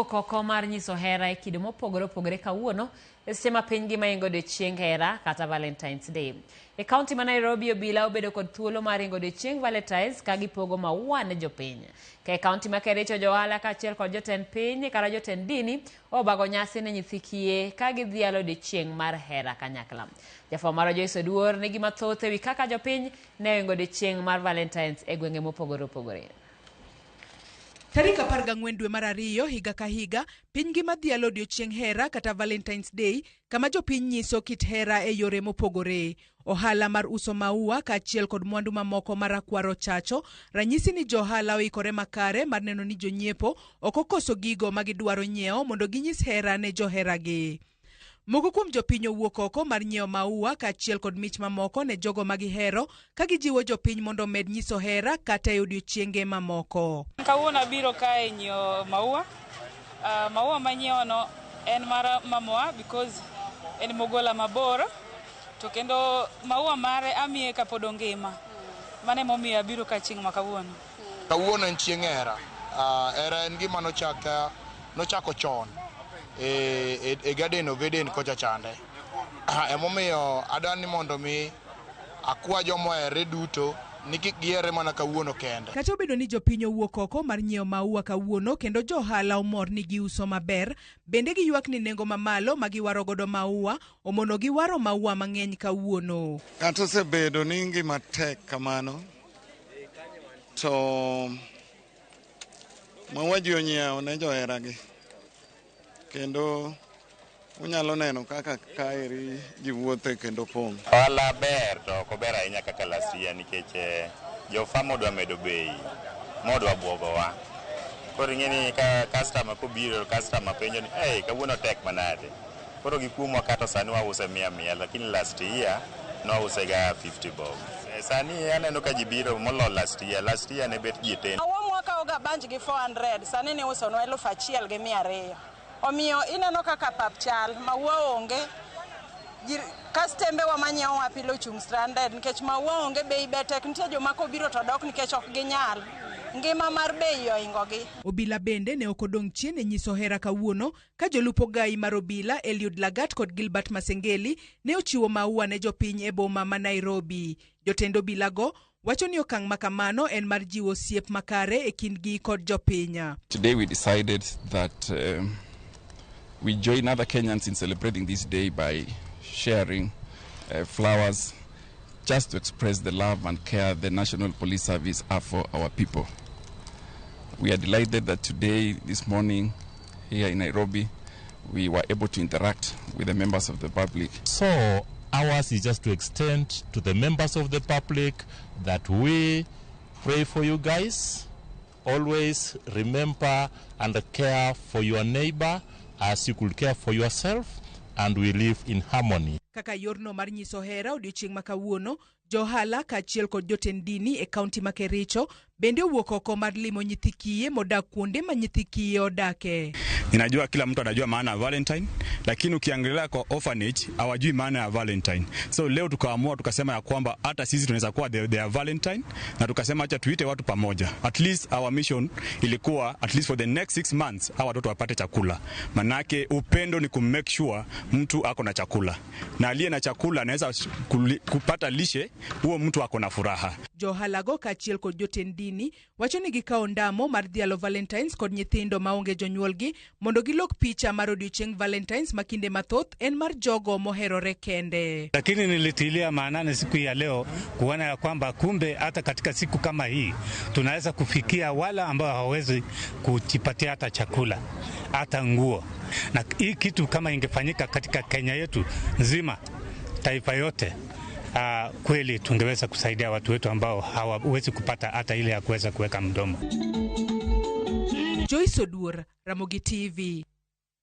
owuok oko mar nyiso hera e kido mopogore opogore kawuono e seche ma piny gi maingo odiochieng hera kata Valentine's Day. E kaunti ma Nairobi, obila obedo kod thuolo mar ringo odiochieng Valentine's ka gipogo maua ne jopiny. Ka e kaunti ma Kericho, johala kaachiel kod jotend piny kata jotend dini obago nyasi ne nyithi kiye ka gidhialo odiochieng mar hera kanyakla. Jafwambo mar Joyce Oduor nigi mathoth ewi kaka jopiny ne oringo odiochieng mar Valentine's e gwenge mopogore opogore. Tarik 14 dwe mar ariyo higa ka higa, piny ngima dhialo odiochieng hera kata Valentine's Day, kama jopiny nyiso kit hera e yore mopogore. Ohala mar uso maua kaachiel kod mwandu mamoko marakwaro chacho, ranyisi ni johala oikore makare mar neno ni jonyiepo ok okoso gigo magidwaro nyiewo mondo ginyis hera ne joheragi. Moko kuom jopiny owuok oko mar nyiewo maua kaachiel kod mich mamoko ne jogo magihero ka gijiwo jopiny mondo med nyiso hera kata e odiochienge mamoko. Kawuono abiro kae nyiewo maua. Maua manyiewono en mar mamwa because en mogola mabor, to kendo maua mare amiye kapod ongima. Mano emomiyo abiro ka chieng' ma kawuono. Kawuono en chieng' hera. Hera en gima nochako chon e garden of Eden kocha chande. Emomiyo adwani mondo mi akwa jomohere duto ni kik gihere mana kawuono kende. Kata obedo ni jopiny owuok oko mar nyiewo maua kawuono kendo johala omor ni giuso maber, bende giywak ni nengo mamalo magiwaro godo maua omono giwaro maua mang'eny kawuono. Kata osebedo ni ngima tek kamano, to maua ji onyiewo ne joheragi. Kendo unyalo neno kaka kaeri ji wuothe kendo pong'. Ohala ber to ok ober ahinya kaka last year nikech jofamo dwa medo bei modwa buogowa. Koro ing'eni ka customer kobiro, customer penjo ni kawuono tek manade. Koro gikuomwa kata sani wause 100, lakini last year nowause ga 50 bob. Sani aneno ka ji biro molo last year ne bet ji 10. Maua mwakaoga banj gi 400, sani ne usonwa 1,200. Omiyo ineno kaka pap chal, maua onge, kastembe wa manyiewo mapilo chung stranded, nikech maua onge bei betek, nitie joma kobiro to dok nikech ok ginyal. Ngima mar bei oingogi. Obila bende ne okodong' chien e nyiso hera kawuono ka jolupo gai mar obila Eliud Lagat kod Gilbert Masengeli ne ochiwo maua ne jopiny e boma ma Nairobi. Jotend obila go wacho ni okang' makamano en mar jiwo osiep makare e kindgi kod jopiny. Today we decided that we join other Kenyans in celebrating this day by sharing flowers just to express the love and care the National Police Service have for our people. We are delighted that today, this morning, here in Nairobi, we were able to interact with the members of the public. So ours is just to extend to the members of the public that we pray for you guys. Always remember and care for your neighbor as you could care for yourself, and we live in harmony. Kaka yorno mar nyiso hera odiochieng' makawuono, johala kaachiel kod jotend dini e kaunti ma Kericho bende owuok oko mar limo nyithi kiye modak kuonde ma nyithi kiye odake. Ninajua kila mtu anajua maana ya Valentine, lakini ukiangalia kwa orphanage hawajui maana ya Valentine. So leo tukaamua tukasema ya kwamba hata sisi tunaweza kuwa their Valentine, na tukasema acha tuite watu pamoja. At least our mission ilikuwa at least for the next 6 months hawa watoto wapate chakula. Manake upendo ni kumake sure mtu ako na chakula. Na aliye na chakula anaweza kupata lishe, huo mtu ako na furaha. Johala go kaachiel kod jotend dini wacho ni gikawo ndamo mar dhialo Valentines kod nyithindo maonge jonyuolgi mondo gilok picha mar odiochieng Valentines makinde mathoth en mar jogo moherore kende. Lakini nilitilia maanani siku ya leo kuona ya kwamba kumbe hata katika siku kama hii tunaweza kufikia wala ambao hawawezi kujipatia hata chakula, hata nguo. Na hii kitu kama ingefanyika katika Kenya yetu nzima, taifa yote, kweli tungeweza kusaidia watu wetu ambao hawawezi kupata hata ile ya kuweza kuweka mdomo. Joyce Oduor, Ramogi TV.